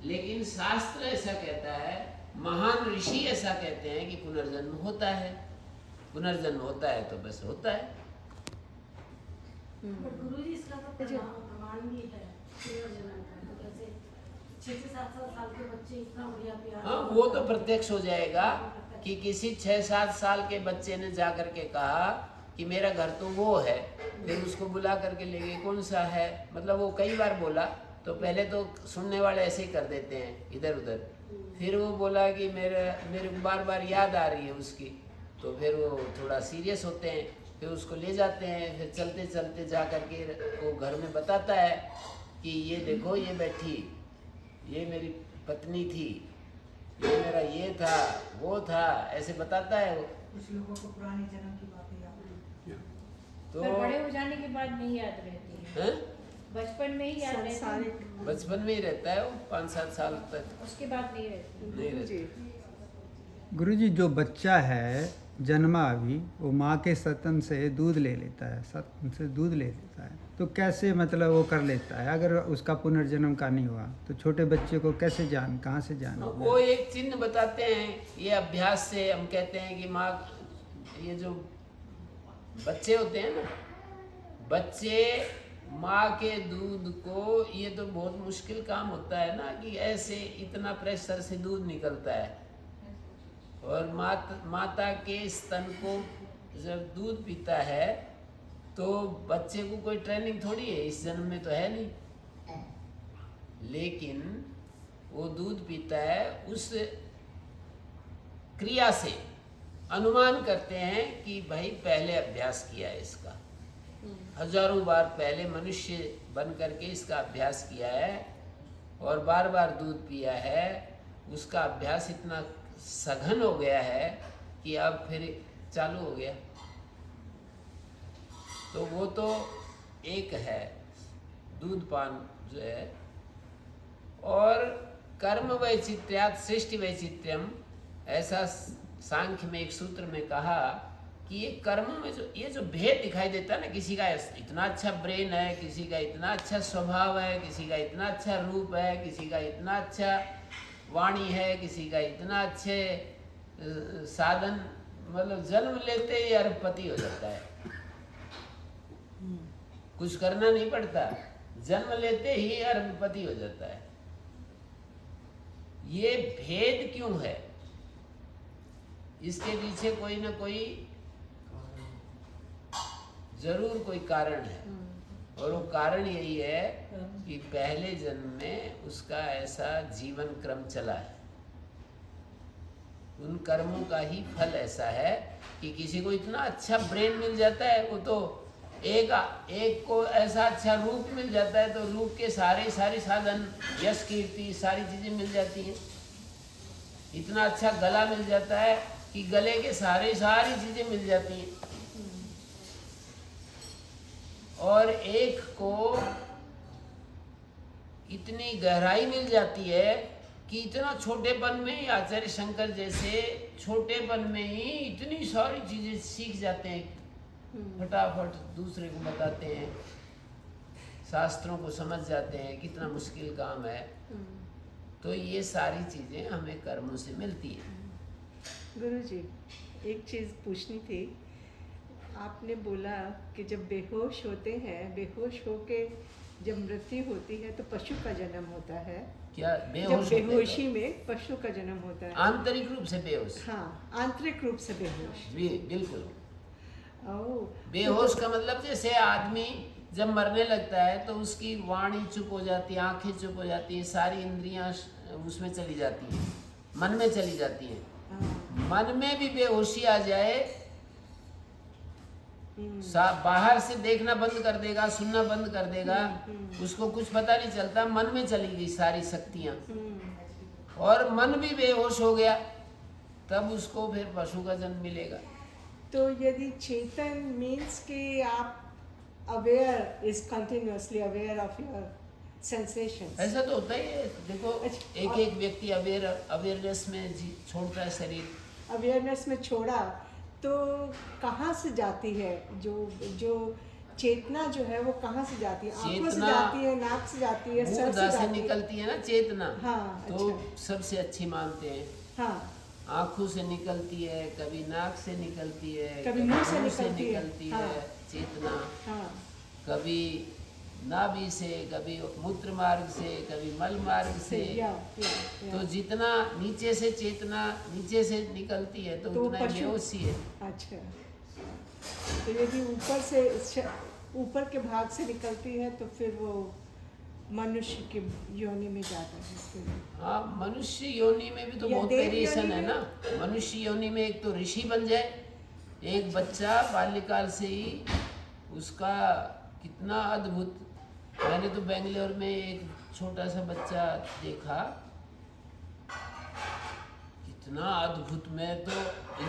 Speaker 1: लेकिन शास्त्र ऐसा कहता है, महान ऋषि ऐसा कहते हैं कि पुनर्जन्म होता है। पुनर्जन्म होता है तो बस होता है।
Speaker 4: गुरुजी इसका तो प्रमाण भी है पुनर्जन्म का। तो जैसे 6 से 7 साल के बच्चे इतना बढ़िया प्यार,
Speaker 1: हाँ, वो तो प्रत्यक्ष हो जाएगा कि किसी 6-7 साल के बच्चे ने जा करके कहा कि मेरा घर तो वो है, फिर उसको बुला करके ले गए, कौन सा है, मतलब वो कई बार बोला तो पहले तो सुनने वाले ऐसे ही कर देते हैं इधर उधर। फिर वो बोला कि मेरे को बार बार याद आ रही है उसकी, तो फिर वो थोड़ा सीरियस होते हैं, फिर उसको ले जाते हैं। फिर चलते चलते जा करके वो घर में बताता है कि ये देखो ये बैठी, ये मेरी पत्नी थी, ये मेरा ये था वो था, ऐसे बताता है वो।
Speaker 10: कुछ लोगों को पुरानी जन्म की बातें याद रहती हैं।
Speaker 1: तो
Speaker 11: पर बड़े हो जाने के बाद नहीं याद रहती है,
Speaker 1: हैं?
Speaker 11: बचपन में ही याद रहती है,
Speaker 1: बचपन में ही रहता है वो 5-7 साल तक
Speaker 11: उसके बाद नहीं रहती।
Speaker 1: नहीं रहता।
Speaker 2: गुरुजी जो बच्चा है जन्मा अभी, वो माँ के स्तन से दूध ले लेता है, स्तन से दूध ले लेता है, तो कैसे मतलब वो कर लेता है? अगर उसका पुनर्जन्म का नहीं हुआ तो छोटे बच्चे को कैसे कहाँ से जान?
Speaker 1: वो एक चिन्ह बताते हैं, ये अभ्यास से हम कहते हैं कि माँ, ये जो बच्चे होते हैं ना, बच्चे माँ के दूध को, ये तो बहुत मुश्किल काम होता है ना कि ऐसे इतना प्रेशर से दूध निकलता है, और माता के स्तन को जब दूध पीता है तो बच्चे को कोई ट्रेनिंग थोड़ी है, इस जन्म में तो है नहीं, लेकिन वो दूध पीता है, उस क्रिया से अनुमान करते हैं कि भाई पहले अभ्यास किया है इसका, हजारों बार पहले मनुष्य बन करके इसका अभ्यास किया है और बार बार दूध पिया है, उसका अभ्यास इतना सघन हो गया है कि अब फिर चालू हो गया। तो वो तो एक है दूध पान जो है, और कर्म वैचित्र्यात् सृष्टि वैचित्र्यम, ऐसा सांख्य में एक सूत्र में कहा कि ये कर्मों में जो ये जो भेद दिखाई देता है ना, किसी का इतना अच्छा ब्रेन है, किसी का इतना अच्छा स्वभाव है, किसी का इतना अच्छा रूप है, किसी का इतना अच्छा वाणी है, किसी का इतना अच्छे साधन, मतलब जन्म लेते ही अरबपति हो जाता है, कुछ करना नहीं पड़ता, जन्म लेते ही अरबपति हो जाता है। ये भेद क्यों है? इसके पीछे कोई ना कोई जरूर कोई कारण है, और वो कारण यही है कि पहले जन्म में उसका ऐसा जीवन क्रम चला है, उन कर्मों का ही फल ऐसा है कि किसी को इतना अच्छा ब्रेन मिल जाता है, वो तो एक को ऐसा अच्छा रूप मिल जाता है, तो रूप के सारे साधन, यश कीर्ति सारी चीजें मिल जाती हैं। इतना अच्छा गला मिल जाता है कि गले के सारी चीजें मिल जाती हैं, और एक को इतनी गहराई मिल जाती है कि इतना छोटेपन में ही, आचार्य शंकर जैसे छोटेपन में ही इतनी सारी चीजें सीख जाते हैं, फटाफट दूसरे को बताते हैं, शास्त्रों को समझ जाते हैं, कितना मुश्किल काम है। तो ये सारी चीजें हमें कर्मों से मिलती हैं।
Speaker 8: गुरुजी, एक चीज़ पूछनी थी, आपने बोला कि जब बेहोश होते हैं, बेहोश होके जब मृत्यु होती है तो पशु का जन्म होता है।
Speaker 1: क्या
Speaker 8: जब बेहोशी में पशु का जन्म होता है?
Speaker 1: आंतरिक रूप से बेहोश।
Speaker 8: हाँ, आंतरिक रूप से बेहोश।
Speaker 1: बिल्कुल।
Speaker 8: तो
Speaker 1: बेहोश का मतलब जैसे आदमी जब मरने लगता है तो उसकी वाणी चुप हो जाती है, आंखें चुप हो जाती हैं, सारी इंद्रियां उसमें चली जाती हैं, मन में चली जाती हैं। मन में भी बेहोशी आ जाए, बाहर से देखना बंद कर देगा, सुनना बंद कर देगा, उसको कुछ पता नहीं चलता, मन में चली गई सारी शक्तियां, और मन भी बेहोश हो गया, तब उसको फिर पशु का जन्म मिलेगा।
Speaker 8: तो यदि चेतन मीन्स कि आप aware, is continuously aware of your sensations,
Speaker 1: ऐसा तो होता ही है। देखो एक व्यक्ति अवेयरनेस में छोड़ता है शरीर,
Speaker 8: अवेयरनेस में छोड़ा तो कहाँ से जाती है जो चेतना जो है वो कहाँ से जाती है? आंखों से जाती है, नाक से जाती है, सर से जाती है,
Speaker 1: निकलती है ना चेतना।
Speaker 8: हाँ,
Speaker 1: तो
Speaker 8: अच्छा।
Speaker 1: सबसे अच्छी मानते हैं। हाँ, आंखों से निकलती है, कभी नाक से निकलती है,
Speaker 8: कभी मुंह से निकलती है।
Speaker 1: हाँ, चेतना।
Speaker 8: हाँ,
Speaker 1: कभी नाभि से, कभी मूत्र मार्ग से, कभी मल मार्ग से। तो जितना नीचे से चेतना नीचे से निकलती है तो उतना बेहोशी है।
Speaker 8: अच्छा, तो यदि ऊपर के भाग से निकलती है तो फिर वो मनुष्य के योनि में जाता है।
Speaker 1: हाँ, मनुष्य योनि में भी तो बहुत वेरिएशन है ना। मनुष्य योनि में एक तो ऋषि बन जाए, एक बच्चा बाल्यकाल से ही उसका कितना अद्भुत। मैंने तो बेंगलोर में एक छोटा सा बच्चा देखा, कितना अद्भुत, मैं तो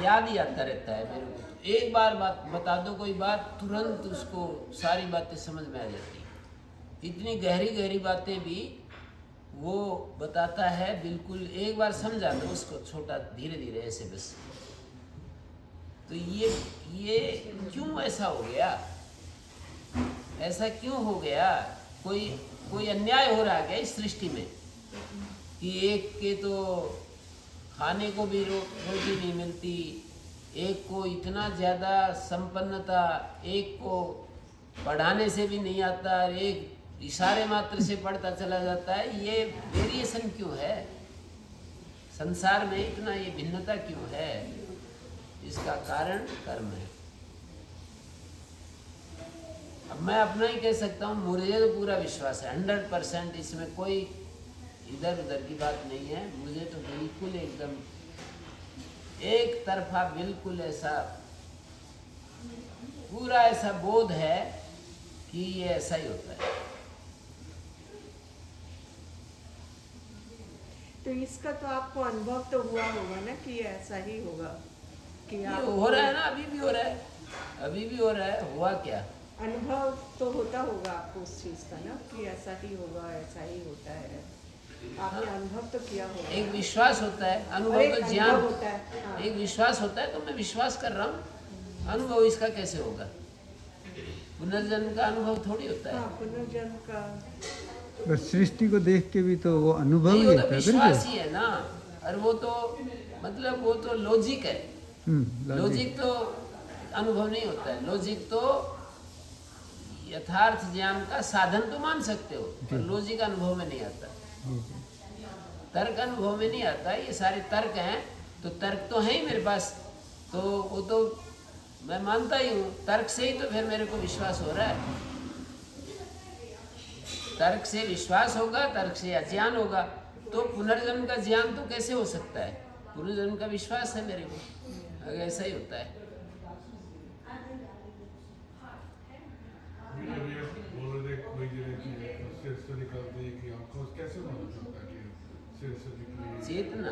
Speaker 1: याद ही आता रहता है मेरे को। तो एक बार बात बता दो, कोई बात, तुरंत उसको सारी बातें समझ में आ जाती। इतनी गहरी गहरी बातें भी वो बताता है, बिल्कुल एक बार समझा दो उसको, छोटा धीरे धीरे ऐसे बस। तो ये क्यों ऐसा हो गया? ऐसा क्यों हो गया? कोई अन्याय हो रहा है क्या इस सृष्टि में कि एक के तो खाने को भी रोटी नहीं मिलती, एक को इतना ज़्यादा संपन्नता, एक को पढ़ाने से भी नहीं आता, एक इशारे मात्र से पढ़ता चला जाता है। ये वेरिएशन क्यों है संसार में? इतना ये भिन्नता क्यों है? इसका कारण कर्म है। अब मैं अपना ही कह सकता हूँ, मुझे तो पूरा विश्वास है 100%, इसमें कोई इधर उधर की बात नहीं है। मुझे तो बिल्कुल एकदम एक तरफा बिल्कुल ऐसा पूरा ऐसा बोध है कि ये ऐसा ही होता है।
Speaker 8: तो इसका तो आपको अनुभव तो हुआ होगा ना कि ऐसा ही होगा कि
Speaker 1: ये
Speaker 8: आप
Speaker 1: हो रहा है ना, अभी भी हो रहा है, अभी भी हो रहा है। हुआ क्या?
Speaker 8: अनुभव तो होता होगा आपको उस चीज़ का ना कि ऐसा ही होगा, ऐसा ही होता है। आपने अनुभव तो किया होगा।
Speaker 1: एक विश्वास होता है,
Speaker 8: और
Speaker 1: अनुभव
Speaker 8: एक
Speaker 1: तो
Speaker 8: अनुभव
Speaker 1: ज्ञान
Speaker 8: होता है। हाँ।
Speaker 1: एक विश्वास होता है, तो मैं विश्वास कर रहा हूँ। अनुभव इसका कैसे होगा? पुनर्जन्म का अनुभव थोड़ी होता है।
Speaker 8: हाँ, पुनर्जन्म का
Speaker 2: बस सृष्टि को देख के भी तो वो अनुभव
Speaker 1: नहीं,
Speaker 2: ही
Speaker 1: वो
Speaker 2: है
Speaker 1: तो
Speaker 2: था
Speaker 1: विश्वास ही है ना। और वो तो मतलब वो तो लॉजिक है। लॉजिक तो अनुभव नहीं होता है। लॉजिक तो यथार्थ ज्ञान का साधन तो मान सकते हो, पर लॉजिक अनुभव में नहीं आता, तर्क अनुभव में नहीं आता। ये सारे तर्क हैं, तो तर्क तो है ही मेरे पास, तो वो तो मैं मानता ही हूँ। तर्क से ही तो फिर मेरे को विश्वास हो रहा है। तर्क से विश्वास होगा, तर्क से अज्ञान होगा, तो पुनर्जन्म का ज्ञान तो कैसे हो सकता है? पुनर्जन्म का विश्वास है मेरे को, अगर ऐसा ही होता है। चेतना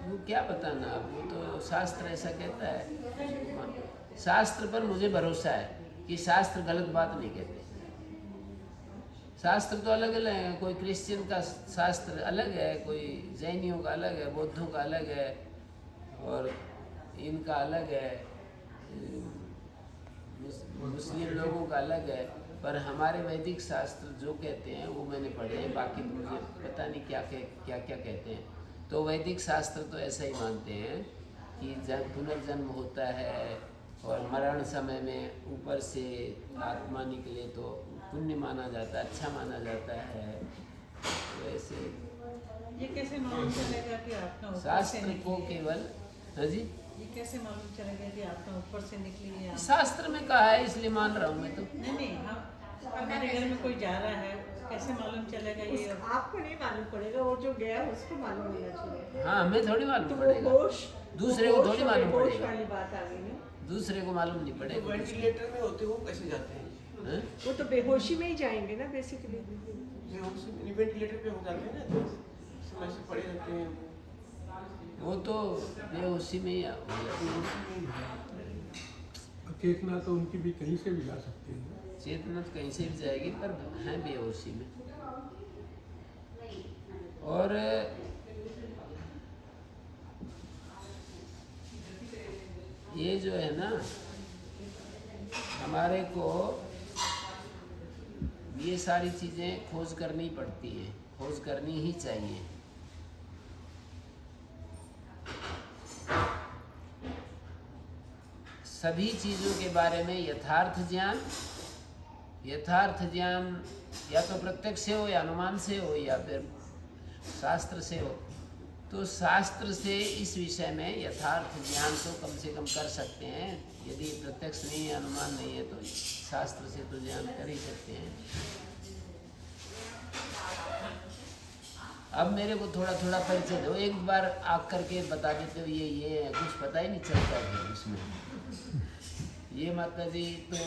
Speaker 1: वो क्या बताना, अब वो तो शास्त्र ऐसा कहता है। शास्त्र पर मुझे भरोसा है कि शास्त्र गलत बात नहीं कहते। शास्त्र तो अलग अलग है, कोई क्रिश्चियन का शास्त्र अलग है, कोई जैनियों का अलग है, बौद्धों का अलग है, और इनका अलग है, मुस्लिम लोगों का अलग है। पर हमारे वैदिक शास्त्र जो कहते हैं वो मैंने पढ़े हैं, बाकी तो मुझे पता नहीं क्या कहते हैं। तो वैदिक शास्त्र तो ऐसा ही मानते हैं कि जब पुनर्जन्म होता है और मरण समय में ऊपर से आत्मा निकले तो पुण्य माना जाता है, अच्छा माना जाता है। तो ऐसे
Speaker 3: ये कैसे मालूम चलेगा कि आत्मा ऊपर से
Speaker 1: शास्त्र
Speaker 3: निकली
Speaker 1: को
Speaker 3: है?
Speaker 1: केवल, हाँ जी,
Speaker 3: ये कैसे मालूम चलेगा कि आत्मा ऊपर से निकली है?
Speaker 1: शास्त्र में कहा है इसलिए मान रहा हूँ मैं तो।
Speaker 3: नहीं, हाँ, हमारे घर में कोई जा रहा है, कैसे मालूम चलेगा ये?
Speaker 8: आपको नहीं मालूम पड़ेगा, वो जो गया उसको मालूम होना चाहिए।
Speaker 1: हाँ, हमें थोड़ी मालूम
Speaker 8: तो
Speaker 1: पड़ेगा,
Speaker 8: वो होश,
Speaker 1: दूसरे को थोड़ी मालूम
Speaker 8: होश
Speaker 1: पड़ेगा,
Speaker 8: वाली बात आ गई ना।
Speaker 1: दूसरे को मालूम नहीं पड़ेगा।
Speaker 9: वेंटिलेटर में होते वो कैसे जाते हैं?
Speaker 1: हैं?
Speaker 8: वो तो बेहोशी में ही जाएंगे ना बेसिकली।
Speaker 9: वेंटिलेटर पे हो जाते हैं ना, तो समय से पड़े रहते हैं।
Speaker 1: वो तो बेहोशी में ही हो जाती है।
Speaker 6: चेतना तो उनकी भी कहीं से भी जा सकती है।
Speaker 1: चेतना तो कहीं से भी जाएगी, पर है बेहोशी में। और ये जो है ना, हमारे को ये सारी चीज़ें खोज करनी पड़ती हैं, खोज करनी ही चाहिए। सभी चीज़ों के बारे में यथार्थ ज्ञान या तो प्रत्यक्ष से हो या अनुमान से हो या फिर शास्त्र से हो। तो शास्त्र से इस विषय में यथार्थ ज्ञान तो कम से कम कर सकते हैं। यदि प्रत्यक्ष नहीं है, अनुमान नहीं है, तो शास्त्र से तो ज्ञान कर ही सकते हैं। अब मेरे को थोड़ा थोड़ा परिचय दो, एक बार आग करके बता देते हो ये है, कुछ पता ही नहीं चलता है उसमें। ये माता जी तो